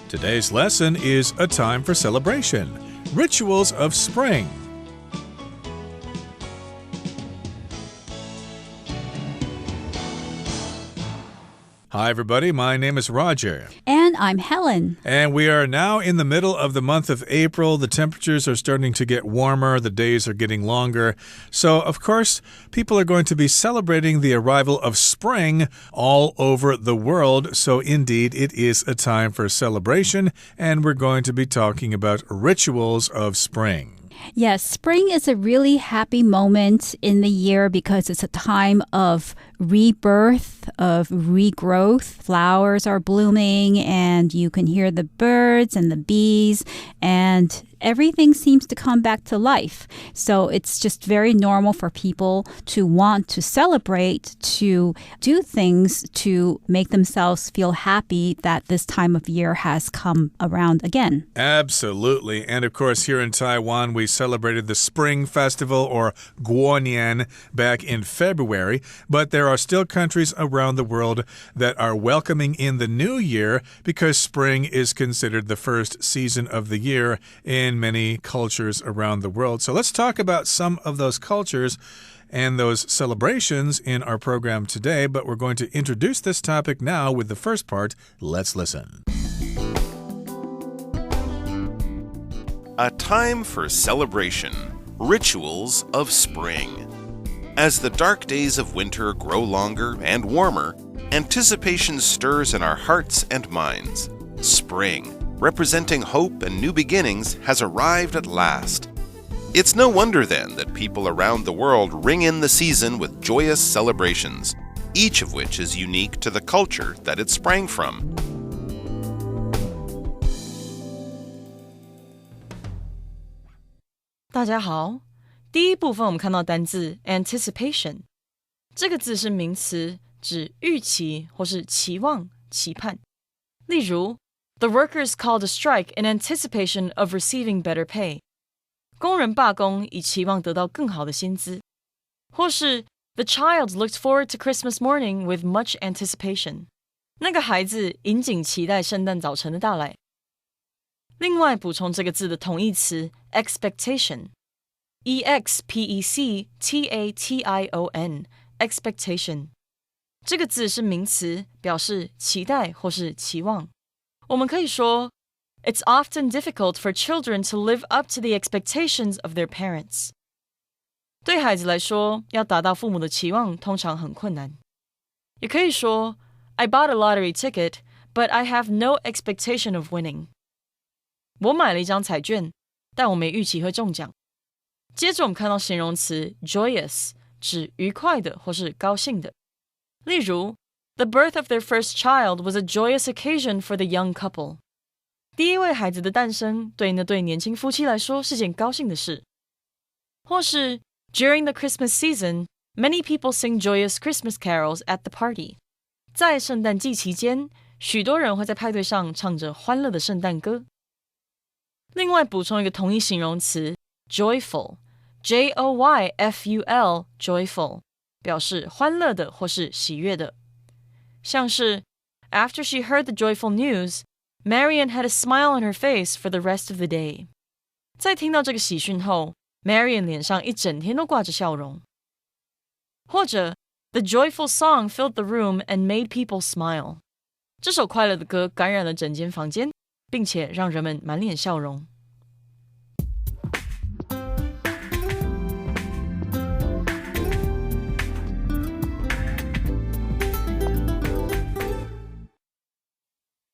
Today's lesson is A Time for Celebration, Rituals of Spring. Hi, everybody. My name is Roger. And I'm Helen. And we are now in the middle of the month of April. The temperatures are starting to get warmer. The days are getting longer. So, of course, people are going to be celebrating the arrival of spring all over the world. So, indeed, it is a time for celebration. And we're going to be talking about rituals of spring. Yes, spring is a really happy moment in the year because it's a time of rebirth, of regrowth. Flowers are blooming and you can hear the birds and the bees and everything seems to come back to life. So it's just very normal for people to want to celebrate, to do things to make themselves feel happy that this time of year has come around again. Absolutely. And of course, here in Taiwan, we celebrated the Spring Festival or Guonian back in February. But there are still countries around the world that are welcoming in the new year because spring is considered the first season of the year in many cultures around the world. So let's talk about some of those cultures and those celebrations in our program today. But we're going to introduce this topic now with the first part. Let's listen. A time for celebration. Rituals of spring. As the dark days of winter grow longer and warmer, anticipation stirs in our hearts and minds. Spring, representing hope and new beginnings, has arrived at last. It's no wonder then that people around the world ring in the season with joyous celebrations, each of which is unique to the culture that it sprang from. 大家好，第一部分我们看到单字 anticipation， 这个字是名词，指预期或是期望、期盼。例如 The workers called a strike in anticipation of receiving better pay. 工人罢工以期望得到更好的薪资。或是 The child looked forward to Christmas morning with much anticipation. 那个孩子引颈期待圣诞早晨的到来。另外补充这个字的同义词 expectation. E-X-P-E-C-T-A-T-I-O-N expectation. 这个字是名词，表示期待或是期望。我们可以说 It's often difficult for children to live up to the expectations of their parents. 对孩子来说，要达到父母的期望通常很困难。也可以说 I bought a lottery ticket, but I have no expectation of winning. 我买了一张彩券，但我没预期会中奖。接着我们看到形容词 joyous， 指愉快的或是高兴的。例如 The birth of their first child was a joyous occasion for the young couple. 第一位孩子的诞生对那对年轻夫妻来说是件高兴的事。或是 During the Christmas season, many people sing joyous Christmas carols at the party. 在圣诞季期間，许多人会在派对上唱着欢乐的圣诞歌。另外补充一个同义形容词 joyful, J-O-Y-F-U-L, joyful, 表示欢乐的或是喜悦的。像是 After she heard the joyful news, Marian had a smile on her face for the rest of the day. 在听到这个喜讯后， Marian 脸上一整天都挂着笑容。或者 The joyful song filled the room and made people smile. 这首快乐的歌感染了整间房间，并且让人们满脸笑容。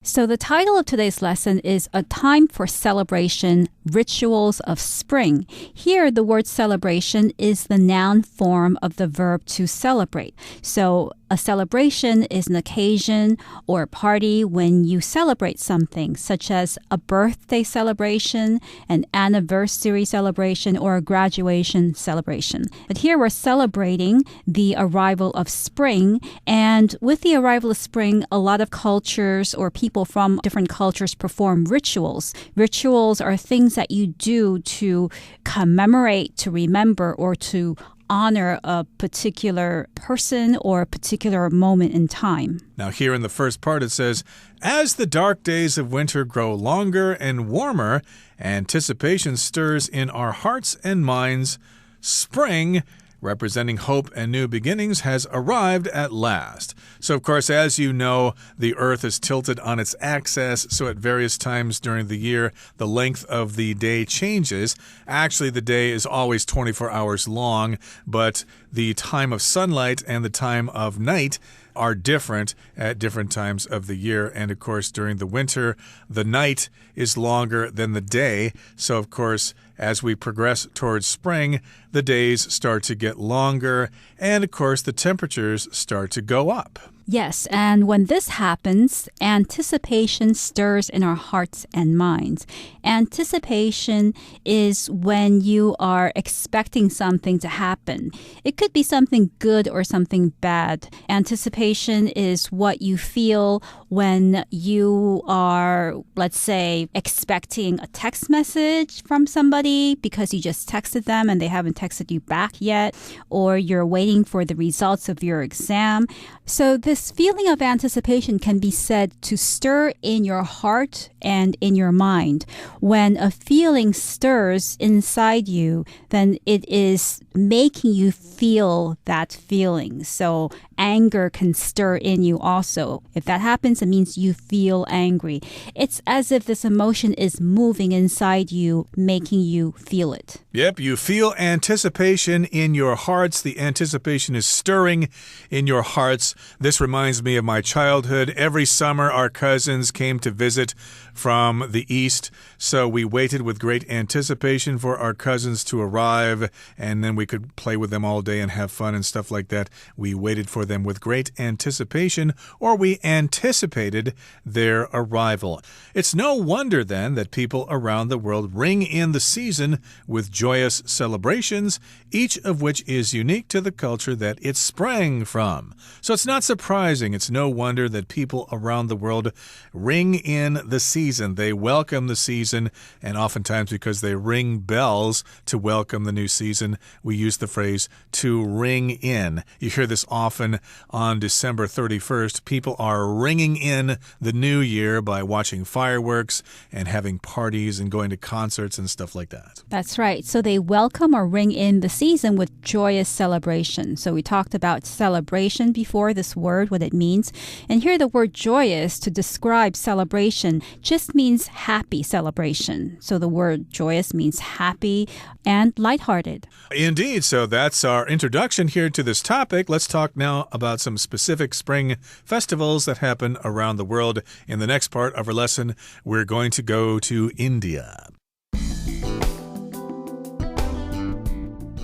So the title of today's lesson is A Time for Celebration, Rituals of Spring. Here, the word celebration is the noun form of the verb to celebrate. So a celebration is an occasion or a party when you celebrate something, such as a birthday celebration, an anniversary celebration, or a graduation celebration. But here we're celebrating the arrival of spring, and with the arrival of spring, a lot of cultures or people from different cultures perform rituals. Rituals are things that you do to commemorate, to remember, or to honor a particular person or a particular moment in time. Now, here in the first part, it says, as the dark days of winter grow longer and warmer, anticipation stirs in our hearts and minds. Spring, representing hope and new beginnings, has arrived at last. So, of course, as you know, the Earth is tilted on its axis, so at various times during the year, the length of the day changes. Actually, the day is always 24 hours long, but the time of sunlight and the time of night are different at different times of the year. And of course, during the winter, the night is longer than the day. So, of course, as we progress towards spring, the days start to get longer. And, of course, the temperatures start to go up. Yes, and when this happens, anticipation stirs in our hearts and minds. Anticipation is when you are expecting something to happen. It could be something good or something bad. Anticipation is what you feel when you are, let's say, expecting a text message from somebody because you just texted them and they haven't texted you back yet, or you're waiting for the results of your exam. So this feeling of anticipation can be said to stir in your heart and in your mind. When a feeling stirs inside you, then it is making you feel that feeling. So anger can stir in you also. If that happens, it means you feel angry. It's as if this emotion is moving inside you, making you feel it. Yep, you feel anticipation in your hearts. The anticipation is stirring in your hearts. This reminds me of my childhood. Every summer, our cousins came to visit from the east, so we waited with great anticipation for our cousins to arrive, and then we could play with them all day and have fun and stuff like that. We waited for them with great anticipation, or we anticipated their arrival. It's no wonder then that people around the world ring in the season with joyous celebrations, each of which is unique to the culture that it sprang from. So it's not surprising, it's no wonder that people around the world ring in the season. They welcome the season, and oftentimes because they ring bells to welcome the new season, we use the phrase to ring in. You hear this often on December 31st. People are ringing in the new year by watching fireworks and having parties and going to concerts and stuff like that. That's right. So they welcome or ring in the season with joyous celebration. So we talked about celebration before, this word, what it means. And here the word joyous to describe celebration just means happy celebration. So the word joyous means happy and lighthearted. Indeed. So that's our introduction here to this topic. Let's talk now about some specific spring festivals that happen around the world. In the next part of our lesson, we're going to go to India.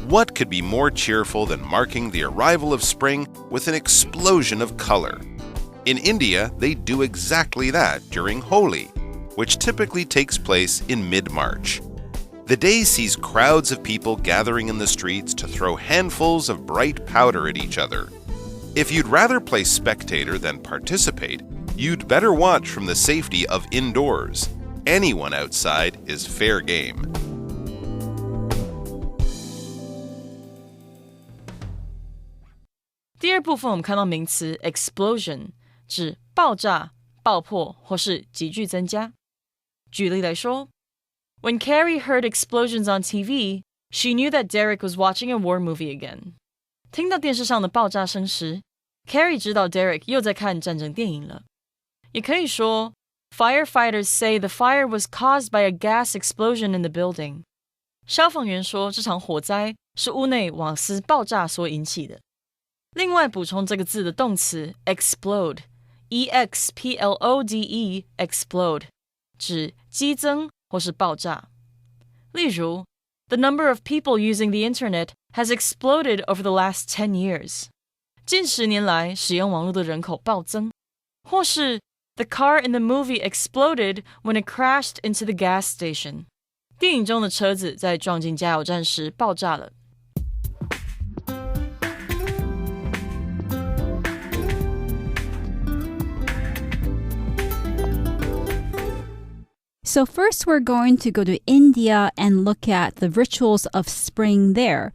What could be more cheerful than marking the arrival of spring with an explosion of color? In India, they do exactly that during Holi, which typically takes place in mid-March. The day sees crowds of people gathering in the streets to throw handfuls of bright powder at each other. If you'd rather play spectator than participate, you'd better watch from the safety of indoors. Anyone outside is fair game. 第二部分我们看到名词 explosion 指爆炸、爆破或是急剧增加。举例来说 When Carrie heard explosions on TV, she knew that Derek was watching a war movie again. 听到电视上的爆炸声时 Carrie 知道 Derek 又在看战争电影了。也可以说 Firefighters say the fire was caused by a gas explosion in the building. 消防员说这场火灾是屋内瓦斯爆炸所引起的。另外补充这个字的动词 explode, E-X-P-L-O-D-E, explode, 指激增或是爆炸。例如 The number of people using the internet has exploded over the last 10 years. 近10年来使用网络的人口暴增。或是 The car in the movie exploded when it crashed into the gas station. 电影中的车子在撞进加油站时爆炸了。So first we're going to go to India and look at the rituals of spring there.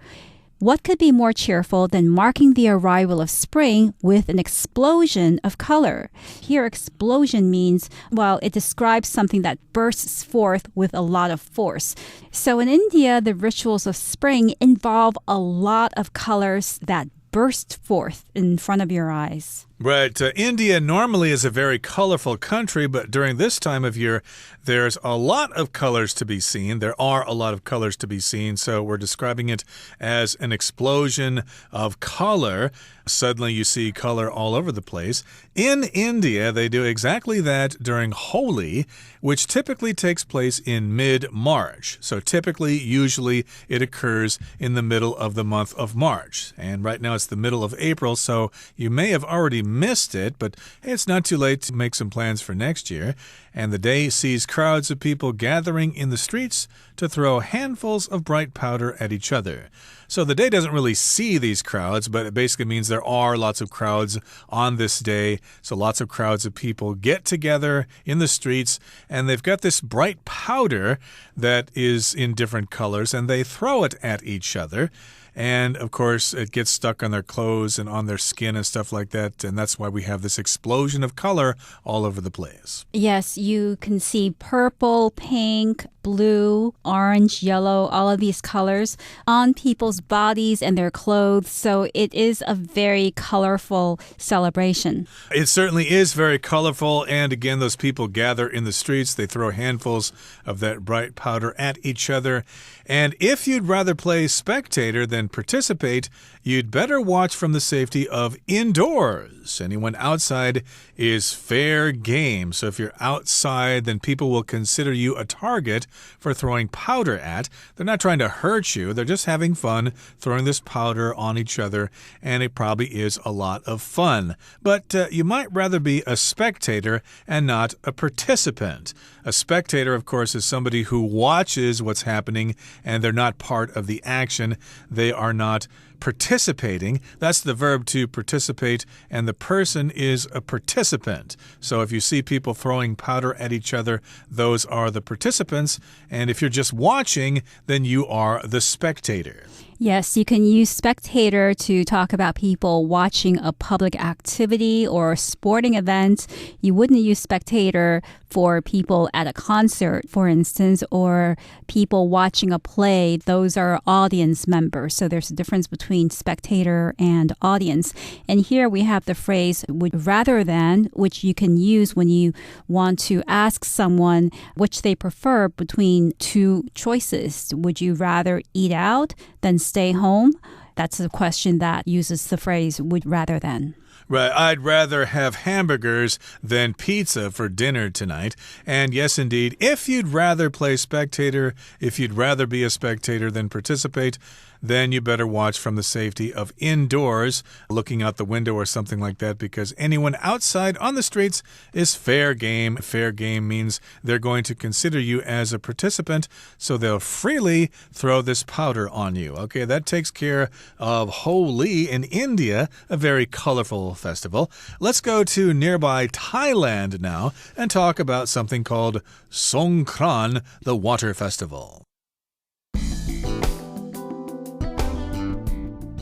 What could be more cheerful than marking the arrival of spring with an explosion of color? Here, explosion means, well, it describes something that bursts forth with a lot of force. So in India, the rituals of spring involve a lot of colors that burst forth in front of your eyes. Right. India normally is a very colorful country, but during this time of year, there's a lot of colors to be seen. There are a lot of colors to be seen, so we're describing it as an explosion of color. Suddenly you see color all over the place. In India, they do exactly that during Holi, which typically takes place in mid-March. So typically, usually, it occurs in the middle of the month of March. And right now it's the middle of April, so you may have already missed it, but hey, it's not too late to make some plans for next year. And the day sees crowds of people gathering in the streets to throw handfuls of bright powder at each other. So the day doesn't really see these crowds, but it basically means there are lots of crowds on this day. So lots of crowds of people get together in the streets, and they've got this bright powder that is in different colors, and they throw it at each other. And, of course, it gets stuck on their clothes and on their skin and stuff like that. And that's why we have this explosion of color all over the place. Yes, you can see purple, pink, blue, orange, yellow, all of these colors on people's bodies and their clothes. So it is a very colorful celebration. It certainly is very colorful. And again, those people gather in the streets. They throw handfuls of that bright powder at each other. And if you'd rather play spectator than participate, you'd better watch from the safety of indoors. Anyone outside is fair game. So if you're outside, then people will consider you a target for throwing powder at. They're not trying to hurt you. They're just having fun throwing this powder on each other, and it probably is a lot of fun. But you might rather be a spectator and not a participant. A spectator, of course, is somebody who watches what's happening, and they're not part of the action. They are not participating. That's the verb to participate, and the person is a participant. So if you see people throwing powder at each other, those are the participants. And if you're just watching, then you are the spectator. Yes, you can use spectator to talk about people watching a public activity or a sporting event. You wouldn't use spectator for people at a concert, for instance, or people watching a play. Those are audience members. So there's a difference between spectator and audience. And here we have the phrase would rather than, which you can use when you want to ask someone which they prefer between two choices. Would you rather eat out than stay home? That's a question that uses the phrase would rather than. Right, I'd rather have hamburgers than pizza for dinner tonight. And yes, indeed, if you'd rather play spectator, if you'd rather be a spectator than participate, then you better watch from the safety of indoors, looking out the window or something like that, because anyone outside on the streets is fair game. Fair game means they're going to consider you as a participant, so they'll freely throw this powder on you. Okay, that takes care of Holi in India, a very colorful festival. Let's go to nearby Thailand now and talk about something called Songkran, the water festival.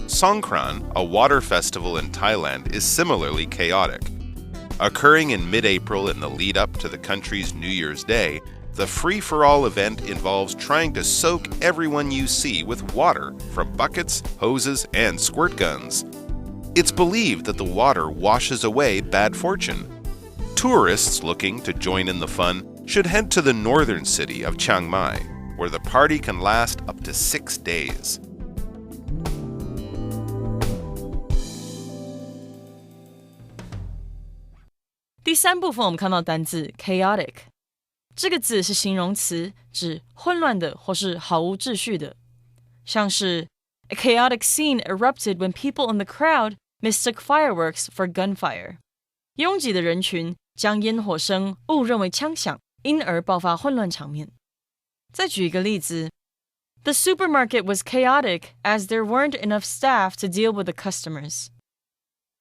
Songkran, a water festival in Thailand, is similarly chaotic. Occurring in mid-April in the lead-up to the country's New Year's Day, the free-for-all event involves trying to soak everyone you see with water from buckets, hoses, and squirt guns. It's believed that the water washes away bad fortune. Tourists looking to join in the fun should head to the northern city of Chiang Mai, where the party can last up to 6 days.第三部分我们看到单字 chaotic， 这个字是形容词，指混乱的或是毫无秩序的，像是 A chaotic scene erupted when people in the crowd mistook fireworks for gunfire. 拥挤的人群将烟火声误认为枪响，因而爆发混乱场面。再举一个例子 The supermarket was chaotic as there weren't enough staff to deal with the customers.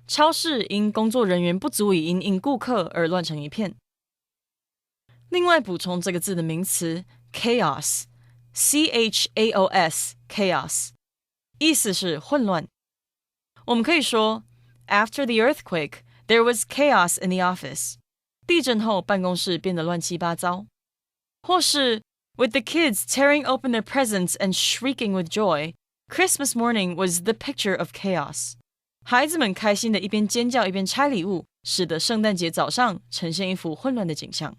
超市因工作人员不足以因应顾客而乱成一片。另外补充这个字的名词 chaos, C-H-A-O-S, chaos. 意思是混乱。我们可以说 After the earthquake, there was chaos in the office. 地震后办公室变得乱七八糟。或是 With the kids tearing open their presents and shrieking with joy, Christmas morning was the picture of chaos. 孩子们开心的一边尖叫一边拆礼物，使得圣诞节早上呈现一幅混乱的景象。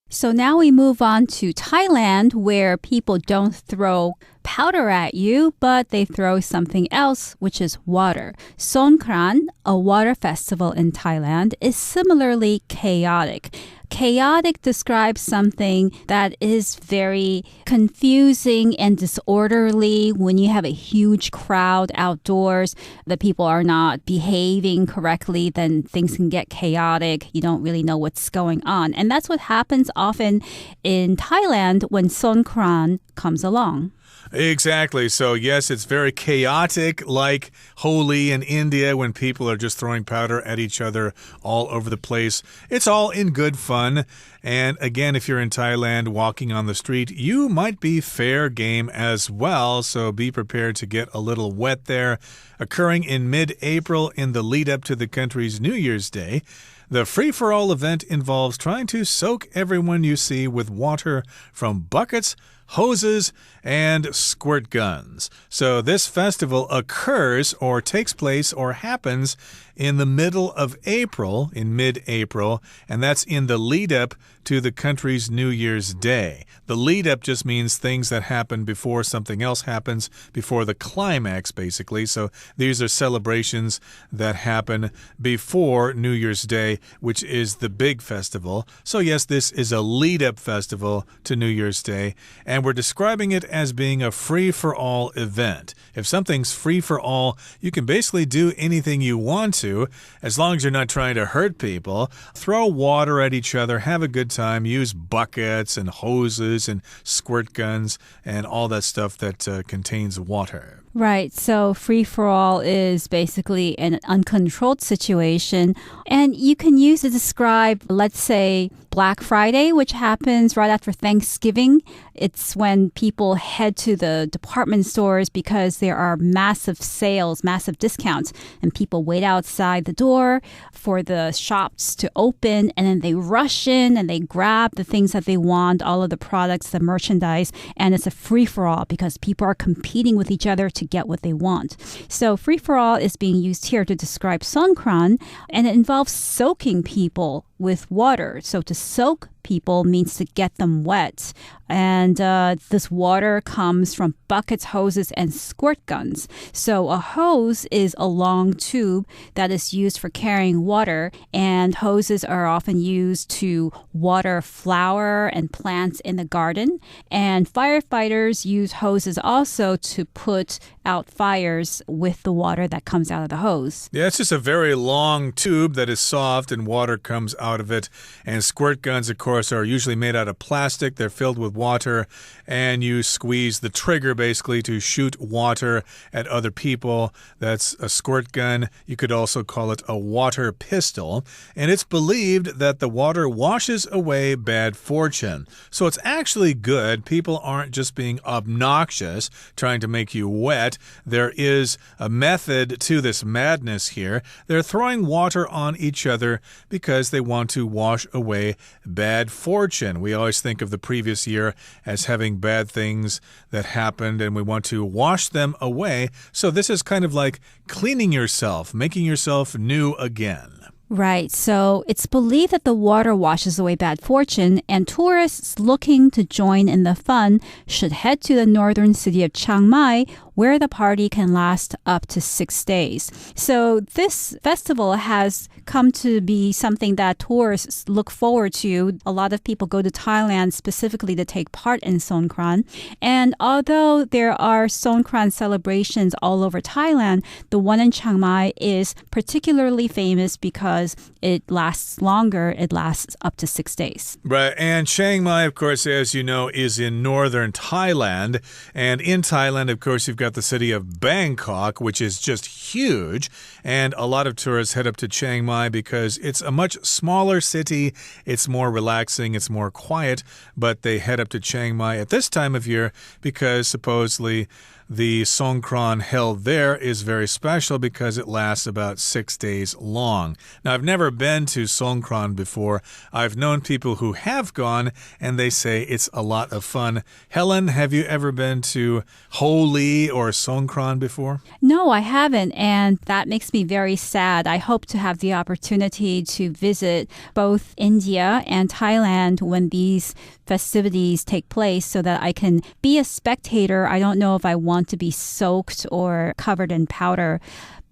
So now we move on to Thailand, where people don't throw powder at you, but they throw something else, which is water. Songkran, a water festival in Thailand, is similarly chaotic. Chaotic describes something that is very confusing and disorderly. When you have a huge crowd outdoors, the people are not behaving correctly, then things can get chaotic. You don't really know what's going on. And that's what happens often in Thailand when Songkran comes along. Exactly. So, yes, it's very chaotic, like Holi in India when people are just throwing powder at each other all over the place. It's all in good fun. And again, if you're in Thailand walking on the street, you might be fair game as well. So be prepared to get a little wet there. Occurring in mid-April in the lead up to the country's New Year's Day. The free-for-all event involves trying to soak everyone you see with water from buckets, hoses, and squirt guns. So this festival occurs or takes place or happens in the middle of April, in mid-April, and that's in the lead-up to the country's New Year's Day. The lead-up just means things that happen before something else happens, before the climax, basically. So these are celebrations that happen before New Year's Day, which is the big festival. So yes, this is a lead-up festival to New Year's Day, and we're describing it as being a free-for-all event. If something's free-for-all, you can basically do anything you want to, as long as you're not trying to hurt people. Throw water at each other, have a good time, use buckets and hoses and squirt guns and all that stuff that contains water. Right. So free-for-all is basically an uncontrolled situation. And you can use to describe, let's say, Black Friday, which happens right after Thanksgiving. It's when people head to the department stores because there are massive sales, massive discounts, and people wait outside the door for the shops to open, and then they rush in and they grab the things that they want, all of the products, the merchandise, and it's a free-for-all because people are competing with each other to get what they want. So free-for-all is being used here to describe Songkran, and it involves soaking people with water. So to soak people means to get them wet. And this water comes from buckets, hoses, and squirt guns. So a hose is a long tube that is used for carrying water, and hoses are often used to water flower and plants in the garden. And firefighters use hoses also to put out fires with the water that comes out of the hose. Yeah, it's just a very long tube that is soft and water comes out of it. And squirt guns, of course, are usually made out of plastic. They're filled with water, and you squeeze the trigger basically to shoot water at other people. That's a squirt gun. You could also call it a water pistol. And it's believed that the water washes away bad fortune. So it's actually good. People aren't just being obnoxious, trying to make you wet. There is a method to this madness here. They're throwing water on each other because they want to wash away bad fortune. We always think of the previous year as having bad things that happened, and we want to wash them away. So this is kind of like cleaning yourself, making yourself new again. Right. So it's believed that the water washes away bad fortune, and tourists looking to join in the fun should head to the northern city of Chiang Mai, where the party can last up to 6 days. So this festival has come to be something that tourists look forward to. A lot of people go to Thailand specifically to take part in Songkran. And although there are Songkran celebrations all over Thailand, the one in Chiang Mai is particularly famous because because it lasts longer. It lasts up to 6 days. Right, and Chiang Mai, of course, as you know, is in northern Thailand. And in Thailand, of course, you've got the city of Bangkok, which is just huge. And a lot of tourists head up to Chiang Mai because it's a much smaller city. It's more relaxing. It's more quiet. But they head up to Chiang Mai at this time of year because supposedly the Songkran held there is very special because it lasts about 6 days long. Now, I've never been to Songkran before. I've known people who have gone, and they say it's a lot of fun. Helen, have you ever been to Holi or Songkran before? No, I haven't, and that makes me very sad. I hope to have the opportunity to visit both India and Thailand when these festivities take place so that I can be a spectator. I don't know if I want to be soaked or covered in powder,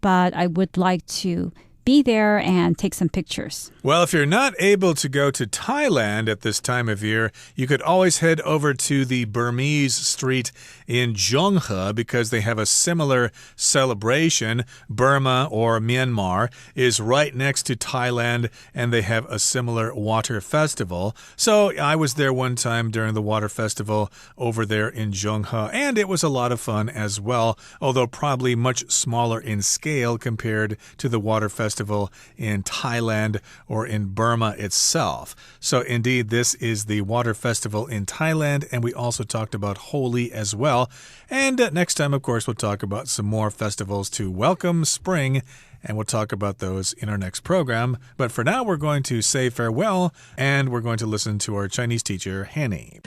but I would like to be there and take some pictures. Well, if you're not able to go to Thailand at this time of year, you could always head over to the Burmese street in Zhonghe because they have a similar celebration. Burma or Myanmar is right next to Thailand, and they have a similar water festival. So I was there one time during the water festival over there in Zhonghe, and it was a lot of fun as well, although probably much smaller in scale compared to the water festival in Thailand or in Burma itself. So indeed, this is the water festival in Thailand, and we also talked about Holi as well. And next time, of course, we'll talk about some more festivals to welcome spring, and we'll talk about those in our next program. But for now, we're going to say farewell, and we're going to listen to our Chinese teacher, Hanny.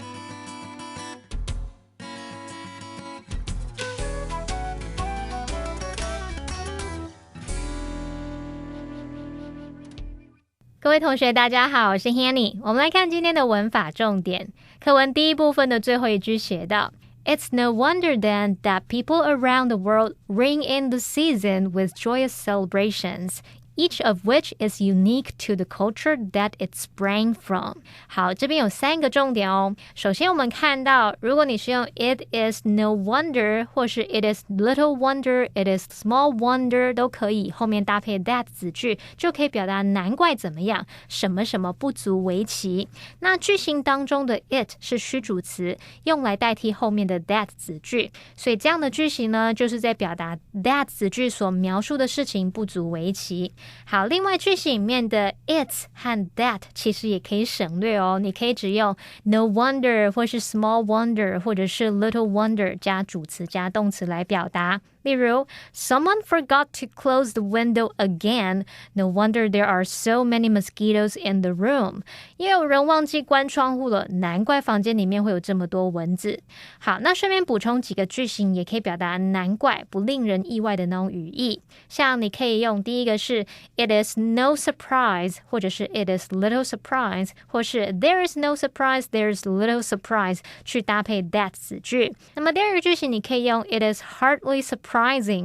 各位同学大家好，我是 Hanny。 我们来看今天的文法重点。课文第一部分的最后一句写到 It's no wonder then that people around the world ring in the season with joyous celebrations, each of which is unique to the culture that it sprang from. 好，这边有3个重点哦。首先我们看到，如果你是用 It is no wonder 或是 It is little wonder, It is small wonder 都可以，后面搭配 that 子句就可以表达难怪怎么样，什么什么不足为奇。那句型当中的 it 是虚主词，用来代替后面的 that 子句，所以这样的句型呢，就是在表达 that 子句所描述的事情不足为奇。好，另外句型里面的 it 和 that 其实也可以省略哦，你可以只用 no wonder 或是 small wonder 或者是 little wonder 加主词加动词来表达。例如 Someone forgot to close the window again. No wonder there are so many mosquitoes in the room. 也有人忘记关窗户了，难怪房间里面会有这么多蚊子。好，那顺便补充几个句型，也可以表达难怪不令人意外的那种语义。像你可以用第一个是 It is no surprise 或者是 It is little surprise 或是 There is no surprise, there is little surprise 去搭配 that 子句。那么第二个句型你可以用 It is hardly surprising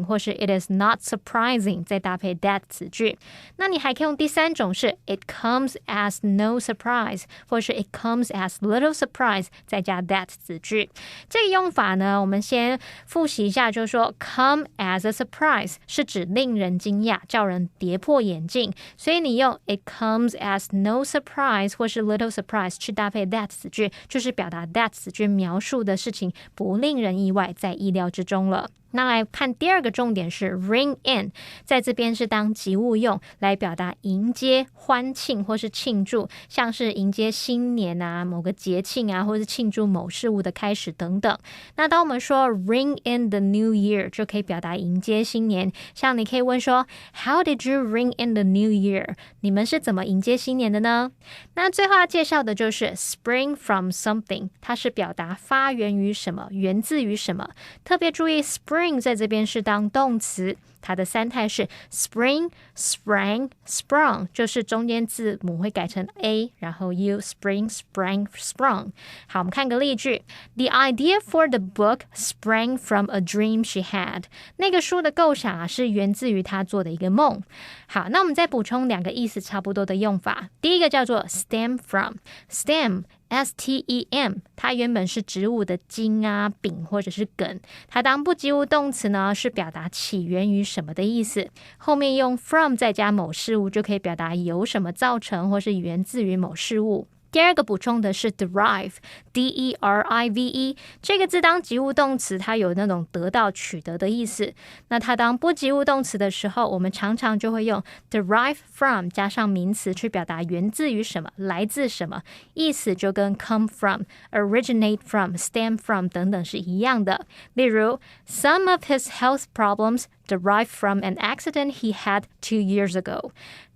或是 it is not surprising 再搭配 that 子句。那你还可以用第三种是 it comes as no surprise 或是 it comes as little surprise 再加 that 子句。这个用法呢，我们先复习一下，就是说 come as a surprise 是指令人惊讶，叫人跌破眼镜，所以你用 it comes as no surprise 或是 little surprise 去搭配 that 子句，就是表达 that 子句描述的事情不令人意外，在意料之中了。那来看第二个重点是 ring in， 在这边是当及物用，来表达迎接、欢庆或是庆祝，像是迎接新年啊、某个节庆啊，或是庆祝某事物的开始等等。那当我们说 ring in the new year， 就可以表达迎接新年。像你可以问说 How did you ring in the new year？ 你们是怎么迎接新年的呢？那最后要介绍的就是 spring from something， 它是表达发源于什么，源自于什么。特别注意 spring在这边是当动词，它的三态是 spring, sprang, sprung， 就是中间字母会改成 a， 然后 u spring, sprang, sprung。 好，我们看个例句 The idea for the book sprang from a dream she had。 那个书的构想啊，是源自于她做的一个梦。好，那我们再补充2个意思差不多的用法。第一个叫做 stem from， stem stem 它原本是植物的茎啊、柄或者是梗，它当不及物动词呢，是表达起源于什么的意思，后面用 from 再加某事物就可以表达由什么造成或是源自于某事物。第二个补充的是 derive D-E-R-I-V-E 这个字当及物动词，它有那种得到取得的意思，那它当不及物动词的时候，我们常常就会用 derive from 加上名词去表达源自于什么，来自什么，意思就跟 come from originate from stem from 等等是一样的。例如 Some of his health problems derive from an accident he had 2 years ago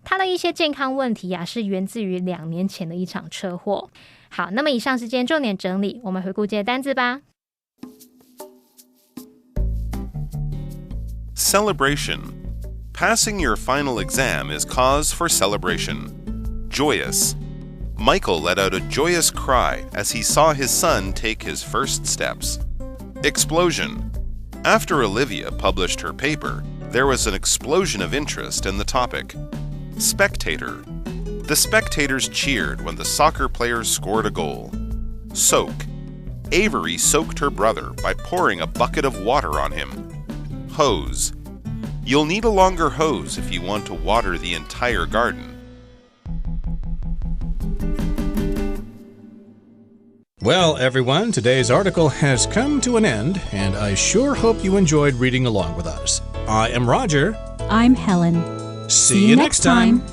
他的一些健康问题是源自于2年前的一场车祸。好，那么以上是今天重点整理，我们回顾这些单字吧。Celebration. Passing your final exam is cause for celebration. Joyous. Michael let out a joyous cry as he saw his son take his first steps. Explosion. After Olivia published her paper, there was an explosion of interest in the topic.Spectator. The spectators cheered when the soccer players scored a goal. Soak. Avery soaked her brother by pouring a bucket of water on him. Hose. You'll need a longer hose if you want to water the entire garden. Well, everyone, today's article has come to an end, and I sure hope you enjoyed reading along with us. I am Roger. I'm Helen. See you next time.